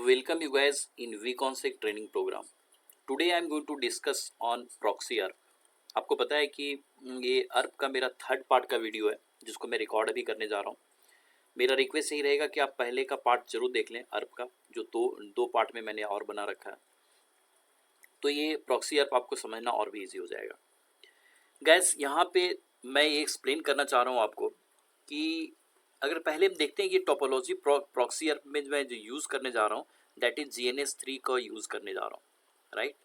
Welcome you guys in vConsec training program. Today I am going to discuss on proxy ARP. आपको पता है कि ये ARP का मेरा थर्ड पार्ट का वीडियो है जिसको मैं रिकॉर्ड अभी करने जा रहा हूँ। मेरा रिक्वेस्ट यही रहेगा कि आप पहले का पार्ट जरूर देख लें ARP का, जो दो पार्ट में मैंने और बना रखा है, तो ये प्रॉक्सी ARP आपको समझना और भी ईजी हो जाएगा। गैस यहाँ पे मैं ये एक्सप्लेन करना चाह रहा हूँ आपको कि अगर पहले हम देखते हैं कि टोपोलॉजी प्रॉक्सी ARP में मैं जो यूज़ करने जा रहा हूँ दैट इज GNS3 का यूज़ करने जा रहा हूँ, राइट।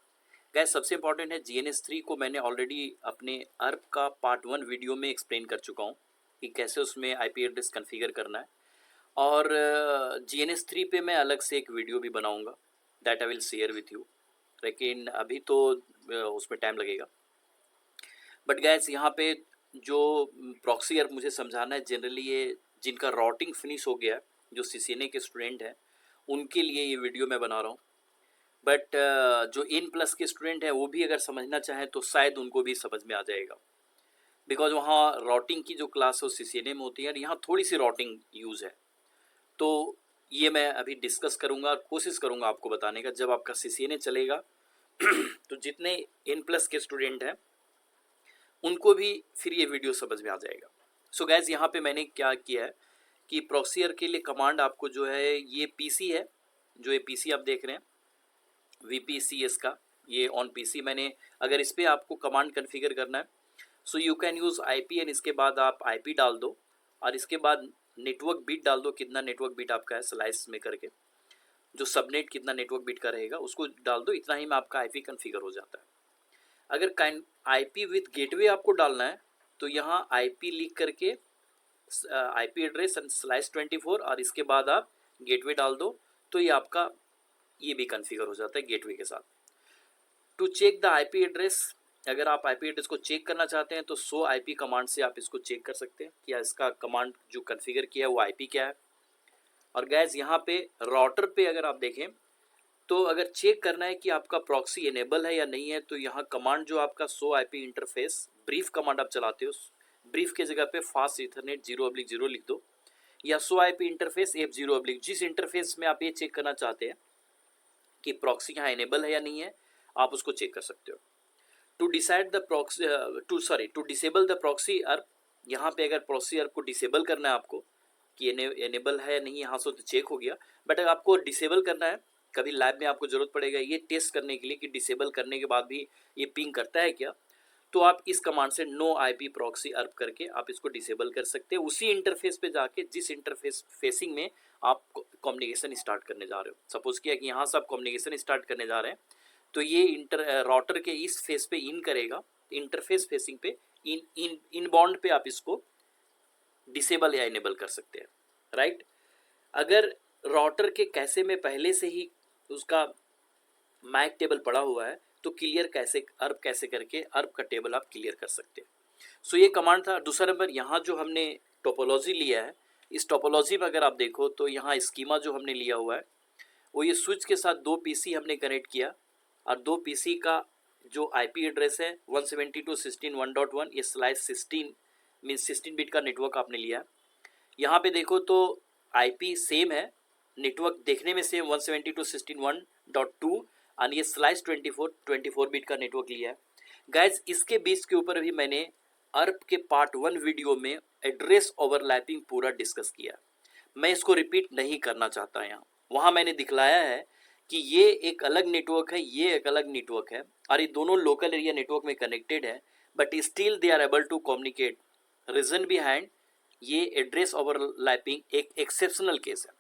गैस सबसे इंपॉर्टेंट है GNS3 को मैंने ऑलरेडी अपने ARP का पार्ट 1 वीडियो में एक्सप्लेन कर चुका हूँ कि कैसे उसमें IP एड्रेस कन्फिगर करना है, और GNS3 पे मैं अलग से एक वीडियो भी बनाऊँगा that I will share with you, लेकिन अभी तो उसमें टाइम लगेगा। बट गैस यहाँ पे जो प्रॉक्सी ARP मुझे समझाना है, जनरली ये जिनका राउटिंग फिनिश हो गया, जो CCNA के स्टूडेंट हैं, उनके लिए ये वीडियो मैं बना रहा हूँ। बट जो N+ के स्टूडेंट हैं वो भी अगर समझना चाहें तो शायद उनको भी समझ में आ जाएगा, बिकॉज वहाँ राउटिंग की जो क्लास है CCNA में होती है, यहाँ थोड़ी सी राउटिंग यूज़ है। तो ये मैं अभी डिस्कस करूँगा, कोशिश करूँगा आपको बताने का। जब आपका CCNA चलेगा तो जितने N+ के स्टूडेंट हैं उनको भी फिर ये वीडियो समझ में आ जाएगा। सो गैस यहाँ पे मैंने क्या किया है कि प्रॉक्सी ARP के लिए कमांड आपको जो है, ये PC है, जो ये PC आप देख रहे हैं VPCS का, ये ऑन PC मैंने, अगर इस पर आपको कमांड कन्फिगर करना है so you can use IP and इसके बाद आप IP डाल दो और इसके बाद नेटवर्क बिट डाल दो, कितना नेटवर्क बिट आपका है स्लाइस में करके, जो सबनेट कितना नेटवर्क बिट का रहेगा उसको डाल दो, इतना ही में आपका IP कन्फिगर हो जाता है। अगर IP विथ गेटवे आपको डालना है तो यहाँ IP लिख करके IP एड्रेस एंड स्लाइस 24 और इसके बाद आप गेटवे डाल दो, तो ये आपका ये भी कन्फिगर हो जाता है गेटवे के साथ। To check the IP address, अगर आप IP एड्रेस को चेक करना चाहते हैं तो शो IP कमांड से आप इसको चेक कर सकते हैं कि इसका कमांड जो कन्फिगर किया है वो IP क्या है। और गैस यहाँ पे राउटर पे अगर आप देखें तो अगर चेक करना है कि आपका प्रॉक्सी इनेबल है या नहीं है, तो यहाँ कमांड जो आपका show IP interface brief command आप चलाते हो, ब्रीफ के जगह पे फास्ट इथरनेट 0/0 लिख दो, या शो IP इंटरफेस F0/, जिस इंटरफेस में आप ये चेक करना चाहते हैं कि प्रॉक्सी यहाँ इनेबल है या नहीं है, आप उसको चेक कर सकते हो। To decide the proxy to disable the proxy ARP, यहाँ पे अगर प्रॉक्सी ARP को डिसेबल करना है आपको कि इनेबल है या नहीं, यहाँ से तो चेक हो गया, बट अगर आपको डिसेबल करना है, कभी लैब में आपको ज़रूरत पड़ेगा ये टेस्ट करने के लिए कि डिसेबल करने के बाद भी ये पिंग करता है क्या, तो आप इस कमांड से नो IP प्रॉक्सी ARP करके आप इसको डिसेबल कर सकते हैं, उसी इंटरफेस पे जाके जिस इंटरफेस फेसिंग में आप कम्युनिकेशन स्टार्ट करने जा रहे हो। सपोज किया कि यहाँ से आप कम्युनिकेशन स्टार्ट करने जा रहे हैं तो ये राउटर के इस फेस पे इन करेगा, इंटरफेस फेसिंग पे इन बॉन्ड पे आप इसको डिसेबल या इनेबल कर सकते हैं, राइट। अगर राउटर के कैसे में पहले से ही उसका मैक टेबल पड़ा हुआ है तो क्लियर कैसे ARP कैसे करके ARP का टेबल आप क्लियर कर सकते हैं। सो ये कमांड था। दूसरा नंबर, यहाँ जो हमने टोपोलॉजी लिया है, इस टोपोलॉजी में अगर आप देखो तो यहाँ स्कीमा जो हमने लिया हुआ है वो ये स्विच के साथ 2 PC हमने कनेक्ट किया, और 2 PC का जो IP एड्रेस है 172.16.1.1, ये स्लाइस 16 मीन्स 16 बिट का नेटवर्क आपने लिया। यहाँ पे देखो तो IP सेम है, नेटवर्क देखने में सेम 172.16.1.2, और ये स्लाइस 24 बिट का नेटवर्क लिया है। गाइज इसके बीच के ऊपर भी मैंने ARP के पार्ट 1 वीडियो में एड्रेस ओवरलैपिंग पूरा डिस्कस किया, मैं इसको रिपीट नहीं करना चाहता यहाँ। वहाँ मैंने दिखलाया है कि ये एक अलग नेटवर्क है, ये एक अलग नेटवर्क है, और ये दोनों लोकल एरिया नेटवर्क में कनेक्टेड है, but still they are able to communicate. Reason behind ये एड्रेस ओवरलैपिंग एक एक्सेप्शनल केस है।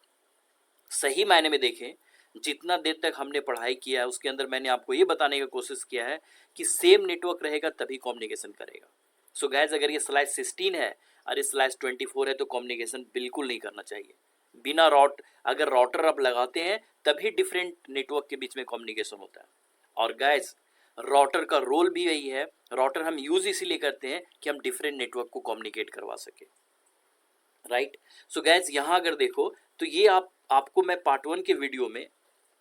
सही मायने में देखें, जितना देर तक हमने पढ़ाई किया है उसके अंदर मैंने आपको ये बताने की कोशिश किया है कि सेम नेटवर्क रहेगा तभी कम्युनिकेशन करेगा। सो गैस अगर ये स्लाइस 16 है और ये स्लाइस 24 है तो कम्युनिकेशन बिल्कुल नहीं करना चाहिए बिना अगर राउटर आप लगाते हैं तभी डिफरेंट नेटवर्क के बीच में कम्युनिकेशन होता है। और गैस राउटर का रोल भी यही है, राउटर हम यूज इसीलिए करते हैं कि हम डिफरेंट नेटवर्क को कम्युनिकेट करवा सके, राइट। सो गैस यहाँ अगर देखो तो ये आपको मैं पार्ट 1 के वीडियो में,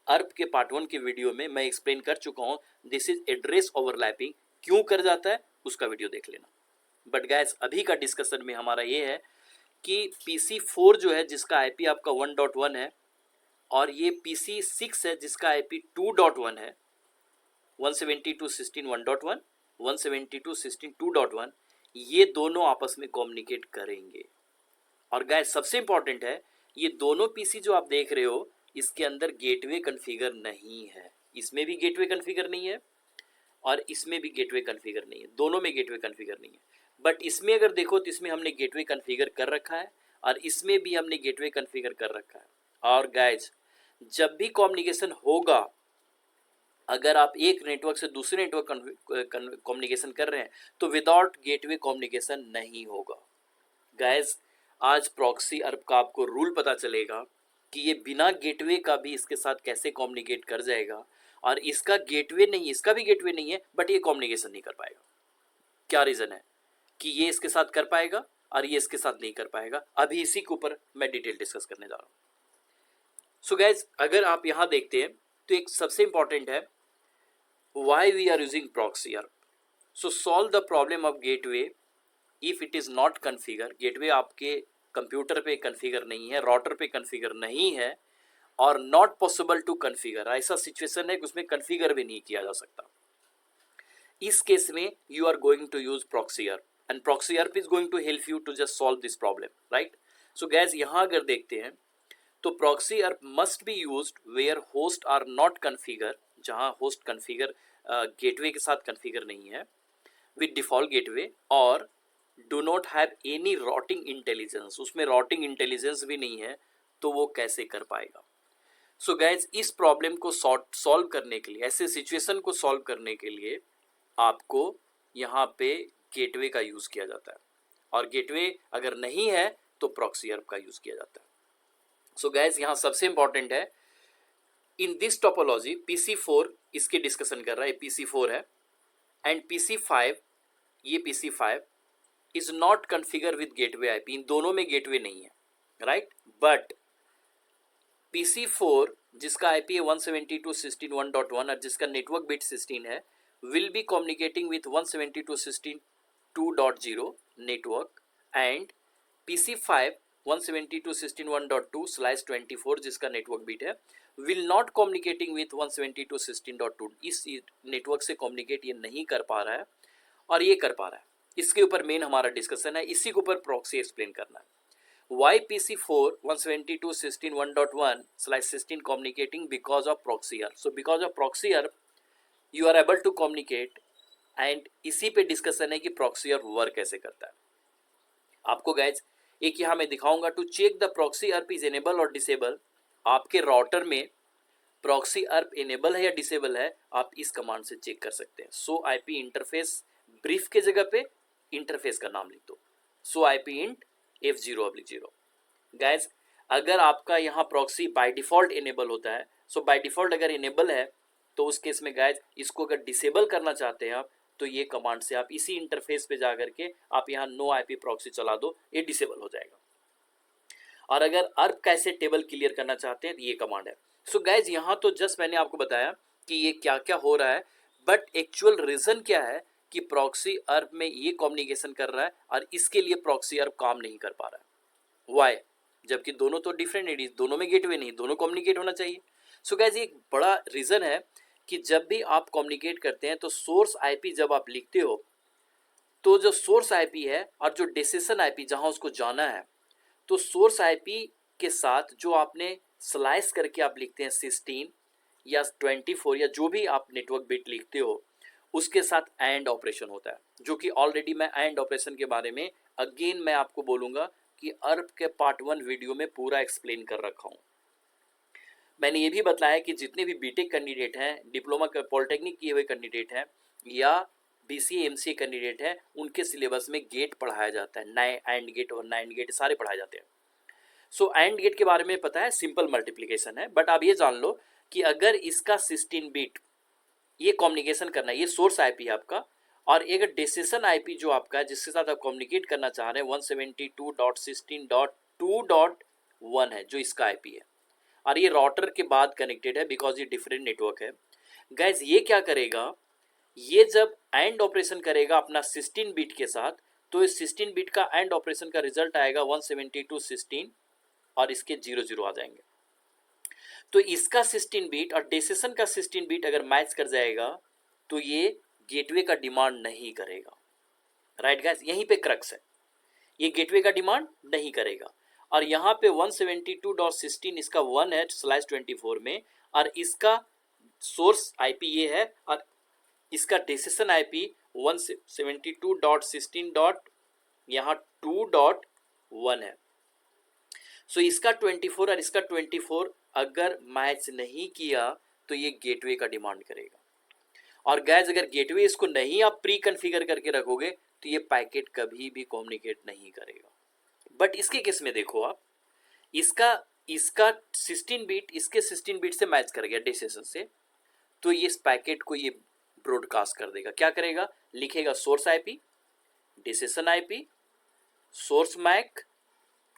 ARP के पार्ट 1 के वीडियो में मैं एक्सप्लेन कर चुका हूँ। दिस इज एड्रेस ओवरलैपिंग क्यों कर जाता है उसका वीडियो देख लेना। बट गैस अभी का डिस्कशन में हमारा ये है कि PC4 जो है जिसका IP आपका 1.1 है, और ये PC6 है जिसका IP 2.1 है, 172.16.1.1, 172.16.2.1, ये दोनों आपस में कम्युनिकेट करेंगे। और गाइस सबसे इंपॉर्टेंट है, ये दोनों पीसी जो आप देख रहे हो इसके अंदर गेटवे कॉन्फ़िगर नहीं है, इसमें भी गेटवे कॉन्फ़िगर नहीं है और इसमें भी गेटवे कॉन्फ़िगर नहीं है, दोनों में गेटवे कॉन्फ़िगर नहीं है। बट इसमें अगर देखो तो इसमें हमने गेटवे कॉन्फ़िगर कर रखा है और इसमें भी हमने गेटवे कॉन्फ़िगर कर रखा है। और गाइस जब भी कम्युनिकेशन होगा, अगर आप एक नेटवर्क से दूसरे नेटवर्क कम्युनिकेशन कर रहे हैं तो विदाउट गेटवे कम्युनिकेशन नहीं होगा। गाइस आज प्रॉक्सी अर्प का आपको रूल पता चलेगा कि ये बिना गेटवे का भी इसके साथ कैसे कम्युनिकेट कर जाएगा, और इसका गेटवे नहीं, इसका भी गेटवे नहीं है बट ये कम्युनिकेशन नहीं कर पाएगा। क्या रीज़न है कि ये इसके साथ कर पाएगा और ये इसके साथ नहीं कर पाएगा, अभी इसी के ऊपर मैं डिटेल डिस्कस करने जा रहा हूँ। सो गाइज अगर आप यहाँ देखते हैं तो एक सबसे इंपॉर्टेंट है why we are using proxy ARP. So solve the problem of gateway if it is not configure, gateway आपके कंप्यूटर पे कन्फिगर नहीं है, राउटर पे कन्फिगर नहीं है और नॉट पॉसिबल टू कन्फिगर, ऐसा सिचुएशन है कि उसमें कन्फिगर भी नहीं किया जा सकता। इस केस में you are going to use proxy ARP and proxy ARP is going to help you to just solve this problem, right. So guys यहाँ अगर देखते हैं तो proxy ARP must be used where host are not configure, जहाँ host configure gateway के साथ configure नहीं है विद डिफॉल्ट गेटवे, और do not have any routing intelligence, उसमें राउटिंग इंटेलिजेंस भी नहीं है, तो वो कैसे कर पाएगा। सो गाइज इस प्रॉब्लम को सॉल्व करने के लिए, ऐसे सिचुएशन को सॉल्व करने के लिए आपको यहाँ पे गेटवे का यूज़ किया जाता है, और गेटवे अगर नहीं है तो प्रॉक्सी ARP का यूज़ किया जाता है। सो गाइज यहाँ सबसे इंपॉर्टेंट है इन दिस टोपोलॉजी PC4 इसकी डिस्कशन कर रहा है, PC4 है, एंड PC5, ये PC5 is not configure with gateway IP, इन दोनों में गेटवे नहीं है, राइट। बट PC4 जिसका IP है 172.16.1.1 और जिसका नेटवर्क बिट 16 है, will be communicating with 172.16.2.0 network, and PC5 172.16.1.2/24 जिसका नेटवर्क बिट है विल नॉट कम्युनिकेटिंग विथ 172.16.2, इस नेटवर्क से कम्युनिकेट ये नहीं कर पा रहा है और ये कर पा रहा है। इसके ऊपर मेन हमारा डिस्कशन है, इसी के ऊपर प्रॉक्सी एक्सप्लेन करना है। Why PC4 172.16.1.1/16 communicating because of proxy ARP. So because of proxy ARP you are able to communicate, and इसी पे डिस्कशन है कि proxy ARP वर्क कैसे करता है। आपको गाइज एक यहाँ मैं दिखाऊंगा to check the proxy ARP is enable और डिसेबल। आपके राउटर में proxy ARP इनेबल है या डिसेबल है, आप इस कमांड से चेक कर सकते हैं। सो IP इंटरफेस ब्रीफ के जगह पे इंटरफेस का नाम लिख दो, सो IP int F0/0। गाइज अगर आपका यहाँ प्रॉक्सी बाय डिफ़ॉल्ट इनेबल होता है, सो बाय डिफ़ॉल्ट अगर इनेबल है तो उस केस में गाइज इसको अगर डिसेबल करना चाहते हैं आप, तो ये कमांड से आप इसी इंटरफेस पे जा करके आप यहाँ नो IP प्रॉक्सी चला दो, ये डिसेबल हो जाएगा। और अगर ARP कैसे टेबल क्लियर करना चाहते हैं तो ये कमांड है। सो गाइज यहाँ तो जस्ट मैंने आपको बताया कि ये क्या क्या हो रहा है, बट एक्चुअल रीज़न क्या है कि प्रॉक्सी ARP में ये कम्युनिकेशन कर रहा है और इसके लिए प्रॉक्सी ARP काम नहीं कर पा रहा है। वाई, जबकि दोनों तो डिफरेंट एडीज, दोनों में गेटवे नहीं, दोनों कम्युनिकेट होना चाहिए। सो गाइस ये एक बड़ा रीज़न है कि जब भी आप कम्युनिकेट करते हैं तो सोर्स IP जब आप लिखते हो तो जो सोर्स IP है और जो डेस्टिनेशन IP जहां उसको जाना है, तो सोर्स IP के साथ जो आपने स्लाइस करके आप लिखते हैं 16 या 24 या जो भी आप नेटवर्क बिट लिखते हो, उसके साथ एंड ऑपरेशन होता है, जो कि ऑलरेडी मैं एंड ऑपरेशन के बारे में अगेन मैं आपको बोलूँगा कि ARP के पार्ट 1 वीडियो में पूरा एक्सप्लेन कर रखा हूँ। मैंने ये भी बताया कि जितने भी बीटेक कैंडिडेट हैं, डिप्लोमा पॉलिटेक्निक किए हुए कैंडिडेट हैं या BCA MCA कैंडिडेट हैं, उनके सिलेबस में गेट पढ़ाया जाता है, एंड गेट और नाइंड गेट सारे पढ़ाए जाते हैं। सो एंड गेट के बारे में पता है, सिंपल मल्टीप्लिकेशन है, बट आप ये जान लो कि अगर इसका 16 बिट ये कम्युनिकेशन करना है, ये सोर्स IP है आपका, और एक डेस्टिनेशन IP जो आपका है जिसके साथ आप कम्युनिकेट करना चाह रहे हैं 172.16.2.1 है जो इसका IP है, और ये राउटर के बाद कनेक्टेड है बिकॉज ये डिफरेंट नेटवर्क है। गाइज ये क्या करेगा, ये जब एंड ऑपरेशन करेगा अपना 16 बिट के साथ, तो इस 16 बिट का एंड ऑपरेशन का रिजल्ट आएगा 172.16 और इसके 00 आ जाएंगे। तो इसका 16 बिट और डेसिशन का 16 बिट अगर मैच कर जाएगा तो ये गेटवे का डिमांड नहीं करेगा। राइट गाइस, यहीं पे क्रक्स है, ये गेटवे का डिमांड नहीं करेगा। और यहाँ पे 172.16 इसका 1 है /24 में, और इसका सोर्स आईपी ये है, और इसका डेसिशन आईपी 172.16. यहाँ 2.1 है। सो इसका 24 और इसका 24 अगर मैच नहीं किया तो ये गेटवे का डिमांड करेगा। और गैस अगर गेटवे इसको नहीं आप प्री कॉन्फ़िगर करके रखोगे तो ये पैकेट कभी भी कम्युनिकेट नहीं करेगा। बट इसके केस में देखो आप, इसका 16 बिट इसके 16 बिट से मैच कर गया डेसिशन से, तो ये इस पैकेट को ये ब्रॉडकास्ट कर देगा। क्या करेगा, लिखेगा source IP, decision IP, source MAC,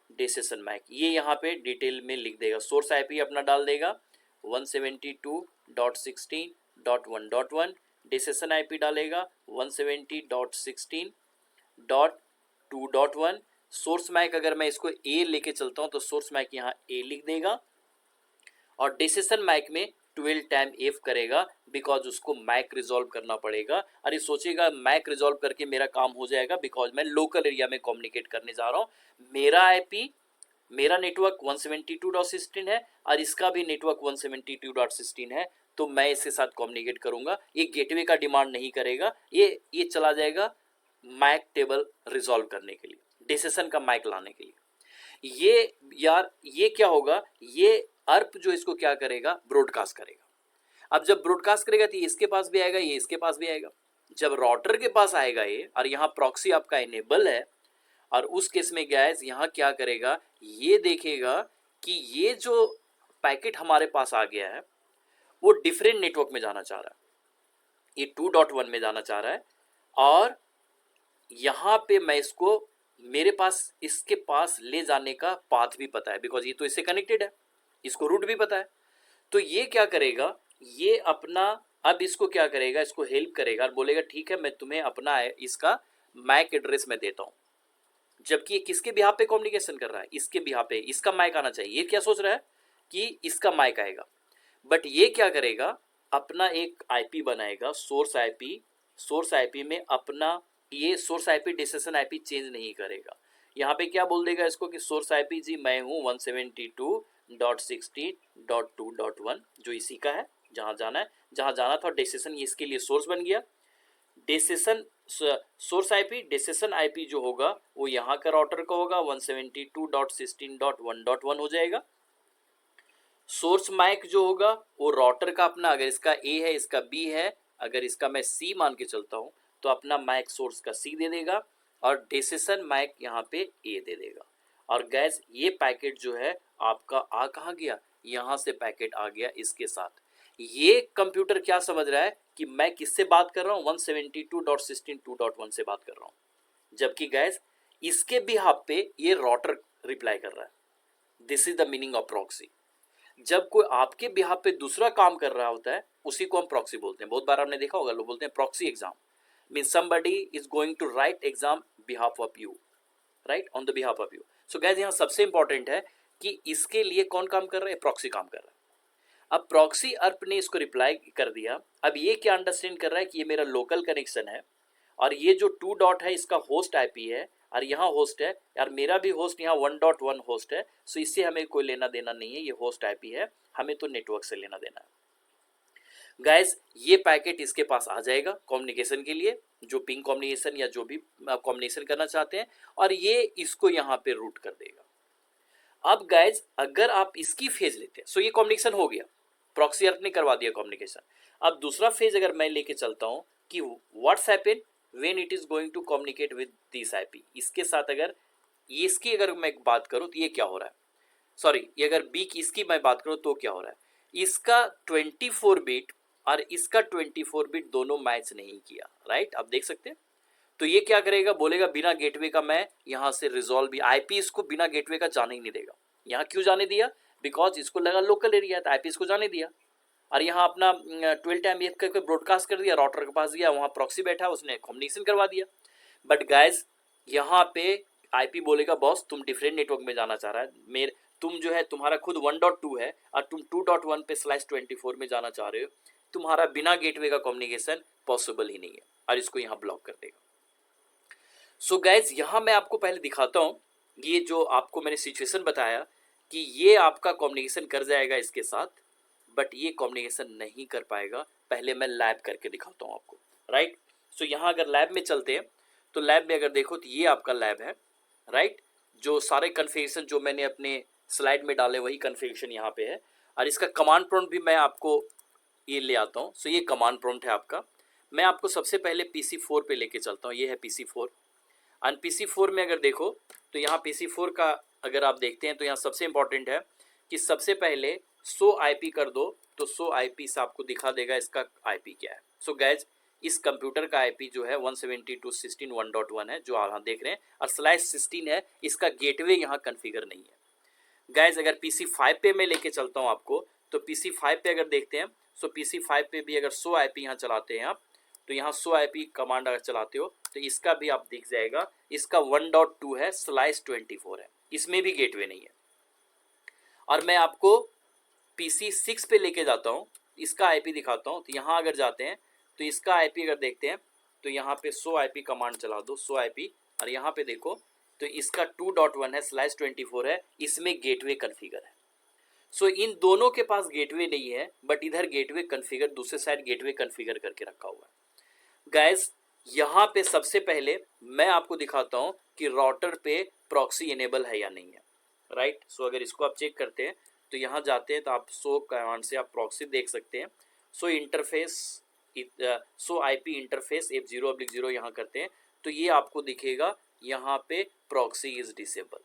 decision MAC, ये यहाँ पे डिटेल में लिख देगा। सोर्स आईपी अपना डाल देगा 172.16.1.1, डेसिशन आईपी डालेगा 170.16.2.1। सोर्स मैक अगर मैं इसको ए लेके चलता हूँ तो सोर्स मैक यहाँ ए लिख देगा, और डेसिशन मैक में 12 टाइम एफ करेगा, बिकॉज उसको मैक रिजॉल्व करना पड़ेगा। अरे सोचेगा मैक रिजॉल्व करके मेरा काम हो जाएगा, बिकॉज मैं लोकल एरिया में कम्युनिकेट करने जा रहा हूँ। मेरा आईपी, मेरा नेटवर्क 172.16 है और इसका भी नेटवर्क 172.16 है, तो मैं इसके साथ कम्युनिकेट करूंगा। ये गेटवे का डिमांड नहीं करेगा, ये चला जाएगा मैक टेबल रिजॉल्व करने के लिए, डिसीजन का मैक लाने के लिए। ये यार ये क्या होगा, ये अर्प जो इसको क्या करेगा, ब्रॉडकास्ट करेगा। अब जब ब्रॉडकास्ट करेगा तो इसके पास भी आएगा, ये इसके पास भी आएगा। जब राउटर के पास आएगा ये, और यहाँ प्रॉक्सी आपका इनेबल है, और उस केस में गैस यहाँ क्या करेगा, ये देखेगा कि ये जो पैकेट हमारे पास आ गया है वो डिफरेंट नेटवर्क में जाना चाह रहा है, ये 2.1 में जाना चाह रहा है, और यहाँ पे मैं इसको, मेरे पास इसके पास ले जाने का पाथ भी पता है, बिकॉज ये तो इससे कनेक्टेड है, इसको रूट भी पता है। तो ये क्या करेगा, ये अपना, अब इसको क्या करेगा, इसको हेल्प करेगा और बोलेगा ठीक है मैं तुम्हें अपना इसका मैक एड्रेस में देता हूँ। जबकि ये किसके बिहाफ पे कम्युनिकेशन कर रहा है, इसके बिहाफ पे, इसका मैक आना चाहिए। ये क्या सोच रहा है कि इसका मैक आएगा, बट ये क्या करेगा, अपना एक आईपी बनाएगा, सोर्स आईपी। सोर्स आईपी में अपना ये source IP decision IP change नहीं करेगा। यहाँ पे क्या बोल देगा इसको कि सोर्स आईपी जी मैं हूँ 172.16.2.1, जो इसी का है, जहाँ जाना है, जहाँ जाना था। डेसिशन इसके लिए सोर्स बन गया। डेसिशन सोर्स आईपी, डेसिशन आईपी जो होगा वो यहाँ का राउटर का होगा, 172.16.1.1 हो जाएगा। सोर्स मैक जो होगा वो राउटर का अपना, अगर इसका ए है इसका बी है, अगर इसका मैं सी मान के चलता हूँ तो अपना मैक सोर्स का सी दे देगा, और डेसिशन मैक यहाँ पे ए दे देगा। और गैस ये पैकेट जो है आपका आ कहाँ गया, यहाँ से पैकेट आ गया इसके साथ। ये कंप्यूटर क्या समझ रहा है कि मैं किससे बात कर रहा हूँ, 172.16.2.1 से बात कर रहा हूँ, जबकि गैस इसके बिहाफ पे ये राउटर रिप्लाई कर रहा है। This is the meaning of proxy. जब कोई आपके बिहाफ पे दूसरा काम कर रहा होता है उसी को हम प्रॉक्सी बोलते हैं। बहुत बार आपने देखा होगा, लोग बोलते हैं proxy exam, means somebody is going to write exam behalf of you, right, on the behalf of you. So guys यहाँ सबसे इंपॉर्टेंट है कि इसके लिए कौन काम कर रहा है, प्रॉक्सी काम कर रहा है। अब प्रॉक्सी अर्प ने इसको रिप्लाई कर दिया। अब ये क्या अंडरस्टैंड कर रहा है कि ये मेरा लोकल कनेक्शन है, और ये जो 2 डॉट है इसका होस्ट आईपी है, और यहाँ होस्ट है, यार मेरा भी होस्ट यहाँ 1.1 होस्ट है, सो इससे हमें कोई लेना देना नहीं है, ये होस्ट आईपी है, हमें तो नेटवर्क से लेना देना है। गाइस ये पैकेट इसके पास आ जाएगा कम्युनिकेशन के लिए, जो पिंग कम्युनिकेशन या जो भी कम्युनिकेशन करना चाहते हैं, और ये इसको यहाँ पे रूट कर देगा। अब गाइस अगर आप इसकी फेज लेते हैं, सो ये कम्युनिकेशन हो गया, प्रॉक्सी अर्प ने करवा दिया कम्युनिकेशन। अब दूसरा फेज अगर मैं लेके चलता हूँ कि what's happen when it is going to communicate with this IP, इसके साथ अगर इसकी अगर मैं बात करूँ तो ये क्या हो रहा है, सॉरी ये अगर बी की इसकी मैं बात करूँ तो क्या हो रहा है, इसका 24 बिट और इसका 24 बिट दोनों मैच नहीं किया, राइट, आप देख सकते हैं। तो ये क्या करेगा, बोलेगा बिना गेटवे का मैं यहाँ से रिजॉल्व भी, आईपी इसको बिना गेटवे का जाने ही नहीं देगा। यहाँ क्यों जाने दिया, बिकॉज इसको लगा लोकल एरिया था, आईपी इसको जाने दिया, और यहाँ अपना 12 टाइम एफ करके ब्रॉडकास्ट कर दिया, राउटर के पास गया, वहाँ प्रॉक्सी बैठा, उसने कम्युनिकेशन करवा दिया। बट गाइस यहाँ पे आईपी बोलेगा बॉस तुम डिफरेंट नेटवर्क में जाना चाह रहा है, मेरे तुम जो है तुम्हारा खुद 1.2 है और तुम 2.1 पे /24 में जाना चाह रहे हो, तुम्हारा बिना गेटवे का कम्युनिकेशन पॉसिबल ही नहीं है और इसको यहाँ ब्लॉक कर देगा। सो गाइज यहाँ मैं आपको पहले दिखाता हूँ, ये जो आपको मैंने सिचुएशन बताया कि ये आपका कम्युनिकेशन कर जाएगा इसके साथ, बट ये कम्युनिकेशन नहीं कर पाएगा। पहले मैं लैब करके दिखाता हूँ आपको, राइट। सो यहाँ अगर लैब में चलते हैं तो लैब में अगर देखो तो ये आपका लैब है, राइट। जो सारे कन्फिगरेशन जो मैंने अपने स्लाइड में डाले वही कन्फिगरेशन यहाँ पे है, और इसका कमांड प्रॉम्प्ट भी मैं आपको ये ले आता हूँ। सो ये कमांड प्रॉम्प्ट है आपका। मैं आपको सबसे पहले PC4 पे लेके चलता हूँ। ये है PC4 और PC4 में अगर देखो तो यहाँ PC4 का अगर आप देखते हैं तो यहाँ सबसे इंपॉर्टेंट है कि सबसे पहले शो IP कर दो, तो शो IP से आपको दिखा देगा इसका IP क्या है। सो गैज इस कंप्यूटर का IP जो है 172.16.1.1 है जो आप देख रहे हैं, और /16 है, इसका गेटवे यहाँ कन्फिगर नहीं है। गैज अगर PC5 पे मैं लेके चलता हूँ आपको, तो PC5 पे अगर देखते हैं, सो PC5 पे भी अगर शो IP यहाँ चलाते हैं आप, तो यहाँ शो IP कमांड अगर चलाते हो तो इसका भी आप दिख जाएगा, इसका 1.2 है, /24 है, इसमें भी गेटवे नहीं है। और मैं आपको PC6 पे लेके जाता हूँ, इसका IP दिखाता हूँ। तो यहाँ अगर जाते हैं तो इसका IP अगर देखते हैं तो यहाँ पे शो IP कमांड चला दो, शो IP, और यहाँ पे देखो तो इसका 2.1 है, /24 है, इसमें गेटवे कन्फिगर है। सो इन दोनों के पास गेटवे नहीं है, बट इधर गेटवे कन्फिगर, दूसरे साइड गेटवे कन्फिगर करके रखा हुआ है। गाइज यहाँ पे सबसे पहले मैं आपको दिखाता हूँ कि राउटर पे प्रॉक्सी इनेबल है या नहीं है, राइट। सो अगर इसको आप चेक करते हैं तो यहाँ जाते हैं तो आप शो कमांड से आप प्रॉक्सी देख सकते हैं। सो इंटरफेस, सो IP इंटरफेस F0/0 यहाँ करते हैं तो ये आपको दिखेगा यहाँ पे प्रॉक्सी इज डिसेबल,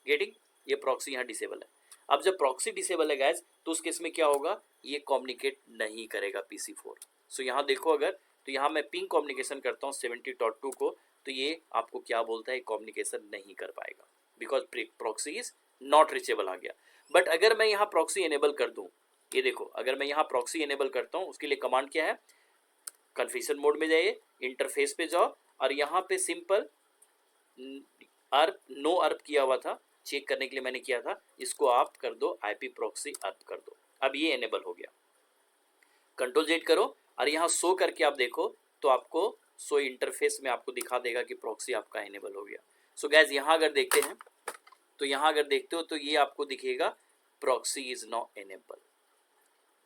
गेटिंग, ये प्रॉक्सी यहाँ डिसेबल है। अब जब प्रॉक्सी डिसेबल है गैस, तो उस केस में क्या होगा, ये कम्युनिकेट नहीं करेगा PC4। सो यहाँ देखो अगर, तो यहाँ मैं पिंग कम्युनिकेशन करता हूँ 70.2 को, तो ये आपको क्या बोलता है, कम्युनिकेशन नहीं कर पाएगा because proxy is not reachable आ गया। बट अगर मैं यहाँ प्रॉक्सी इनेबल कर दूँ, ये देखो अगर मैं यहाँ प्रॉक्सी इनेबल करता हूँ, उसके लिए कमांड क्या है, कन्फिगरेशन मोड में जाइए, इंटरफेस पे जाओ, और यहाँ पे सिंपल अर्प, नो अर्प किया हुआ था, चेक करने के लिए मैंने किया था, इसको आप कर दो IP प्रॉक्सी अर्प कर दो। अब ये इनेबल हो गया, Ctrl Z करो और यहाँ शो करके आप देखो तो आपको शो इंटरफेस में आपको दिखा देगा कि प्रॉक्सी आपका इनेबल हो गया। सो गैस यहाँ अगर देखते हैं तो यहाँ अगर देखते हो तो ये आपको दिखेगा proxy is not enable,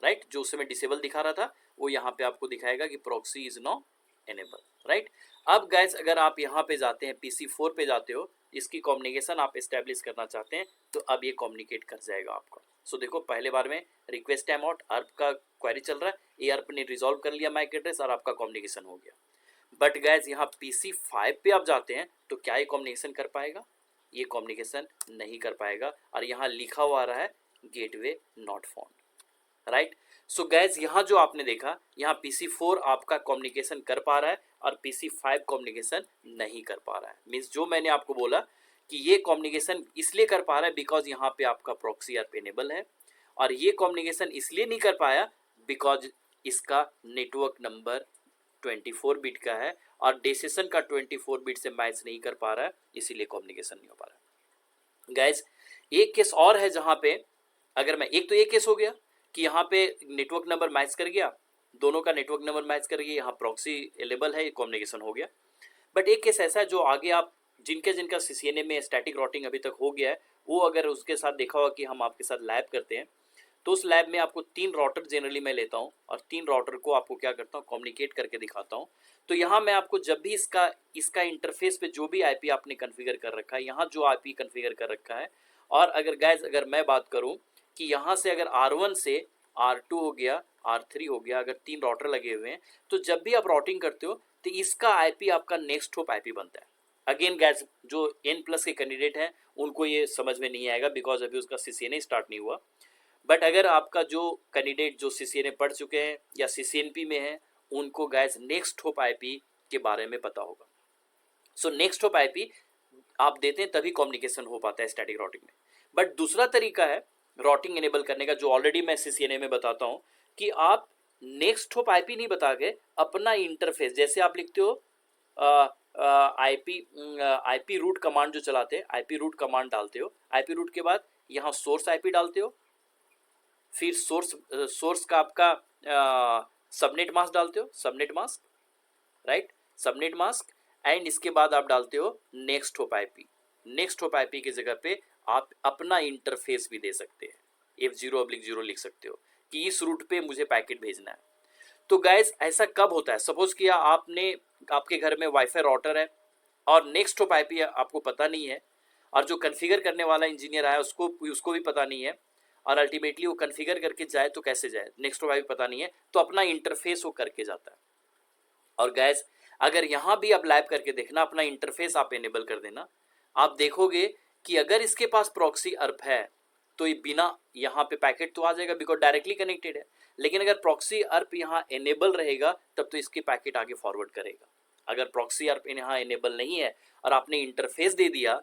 right. जो उस समय डिसेबल दिखा रहा था वो यहाँ पे आपको दिखाएगा कि proxy is not enable, right. अब गैस अगर आप यहाँ पे जाते हैं, PC4 पे जाते हो, इसकी कम्युनिकेशन आप एस्टेब्लिश करना चाहते हैं, तो अब ये कम्युनिकेट कर जाएगा आपका। सो देखो पहले बार में रिक्वेस्ट टाइम आउट अर्प का क्वेरी चल रहा है, ये अर्प ने रिजॉल्व कर लिया मैक एड्रेस और आपका कम्युनिकेशन हो गया। बट गैस यहाँ PC5 पे आप जाते हैं तो क्या ये कम्युनिकेशन कर पाएगा, ये कम्युनिकेशन नहीं कर पाएगा, और यहाँ लिखा हुआ आ रहा है gateway not found, right. So guys यहाँ जो आपने देखा, यहाँ PC4 आपका कम्युनिकेशन कर पा रहा है और PC5 कम्युनिकेशन नहीं कर पा रहा है। मीन्स जो मैंने आपको बोला कि ये कम्युनिकेशन इसलिए कर पा रहा है बिकॉज यहाँ पे आपका प्रॉक्सी अर्प इनेबल है, और ये कम्युनिकेशन इसलिए नहीं कर पाया बिकॉज इसका नेटवर्क नंबर 24 बिट का है और डेसिशन का 24 बिट से मैच नहीं कर पा रहा है, इसीलिए कम्युनिकेशन नहीं हो पा रहा है। गैस एक केस और है जहाँ पे अगर मैं, एक तो ये केस हो गया कि यहाँ पे नेटवर्क नंबर मैच कर गया, दोनों का नेटवर्क नंबर मैच कर गया, यहाँ प्रॉक्सी अवेलेबल है, कम्युनिकेशन हो गया। बट एक केस ऐसा है जो आगे आप जिनके जिनका CCNA में स्टैटिक राउटिंग अभी तक हो गया है, वो अगर उसके साथ देखा होगा कि हम आपके साथ लैब करते हैं, तो उस लैब में आपको 3 राउटर जनरली मैं लेता हूँ और 3 राउटर को आपको क्या करता हूँ, कम्युनिकेट करके दिखाता हूँ। तो यहाँ मैं आपको जब भी इसका इंटरफेस पे जो भी IP आपने कन्फिगर कर रखा है, यहाँ जो IP कन्फिगर कर रखा है, और अगर गैस अगर मैं बात करूँ कि यहाँ से अगर R1 से R2 हो गया, R3 हो गया, अगर 3 राउटर लगे हुए हैं, तो जब भी आप राउटिंग करते हो तो इसका IP आपका नेक्स्ट होप IP बनता है। अगेन गैस जो N+ के कैंडिडेट हैं उनको ये समझ में नहीं आएगा बिकॉज अभी उसका CCNA स्टार्ट नहीं हुआ। बट अगर आपका जो कैंडिडेट जो CCNA पढ़ चुके हैं या CCNP में है, उनको गैस नेक्स्ट होप IP के बारे में पता होगा। सो नेक्स्ट होप IP आप देते हैं तभी कम्युनिकेशन हो पाता है स्टैटिक राउटिंग में। बट दूसरा तरीका है राउटिंग इनेबल करने का, जो ऑलरेडी मैं CCNA में बताता हूँ, कि आप नेक्स्ट होप IP नहीं बता के अपना इंटरफेस, जैसे आप लिखते हो IP रूट कमांड जो चलाते हैं, IP रूट कमांड डालते हो, IP रूट के बाद यहाँ सोर्स आईपी डालते हो, फिर सोर्स का आपका सबनेट मास्क डालते हो, subnet mask, right, subnet mask, and इसके बाद आप डालते हो next hop IP. Next hop IP की जगह पे आप अपना इंटरफेस भी दे सकते हैं, F0/0 लिख सकते हो कि इस रूट पे मुझे पैकेट भेजना है। तो गाइस ऐसा कब होता है, सपोज किया आपने आपके घर में वाईफाई राउटर है और नेक्स्ट होप आईपी आपको पता नहीं है, और जो कॉन्फ़िगर करने वाला इंजीनियर आया उसको भी पता नहीं है, और अल्टीमेटली वो कॉन्फ़िगर करके जाए तो कैसे जाए, नेक्स्ट होप आईपी पता नहीं है, तो अपना इंटरफेस वो करके जाता है। और गैस अगर यहाँ भी आप लैब करके देखना, अपना इंटरफेस आप एनेबल कर देना, आप देखोगे कि अगर इसके पास प्रॉक्सी अर्प है तो ये बिना यहाँ पे पैकेट तो आ जाएगा बिकॉज डायरेक्टली कनेक्टेड है, लेकिन अगर प्रॉक्सी अर्प यहाँ एनेबल रहेगा तब तो इसके पैकेट आगे फॉरवर्ड करेगा। अगर प्रॉक्सी अर्प यहाँ एनेबल नहीं है और आपने इंटरफेस दे दिया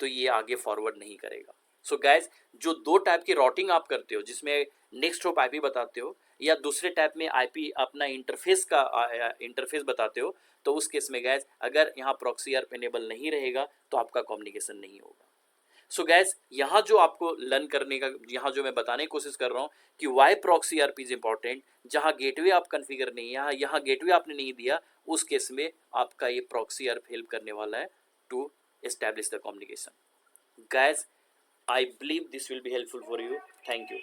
तो ये आगे फॉरवर्ड नहीं करेगा। सो गैस जो दो टाइप की राउटिंग आप करते हो जिसमें नेक्स्ट होप आईपी बताते हो या दूसरे टाइप में आईपी अपना इंटरफेस का इंटरफेस बताते हो, तो उस केस में गैस अगर यहाँ प्रॉक्सी अर्प एनेबल नहीं रहेगा तो आपका कम्युनिकेशन नहीं होगा। सो गैस यहाँ जो आपको लर्न करने का, यहाँ जो मैं बताने की कोशिश कर रहा हूँ कि why proxy ARP is important, जहाँ गेटवे आप कॉन्फ़िगर नहीं, यहाँ गेटवे आपने नहीं दिया, उस केस में आपका ये प्रॉक्सी आरप हेल्प करने वाला है to establish the communication. Guys, I believe this will be helpful for you. Thank you.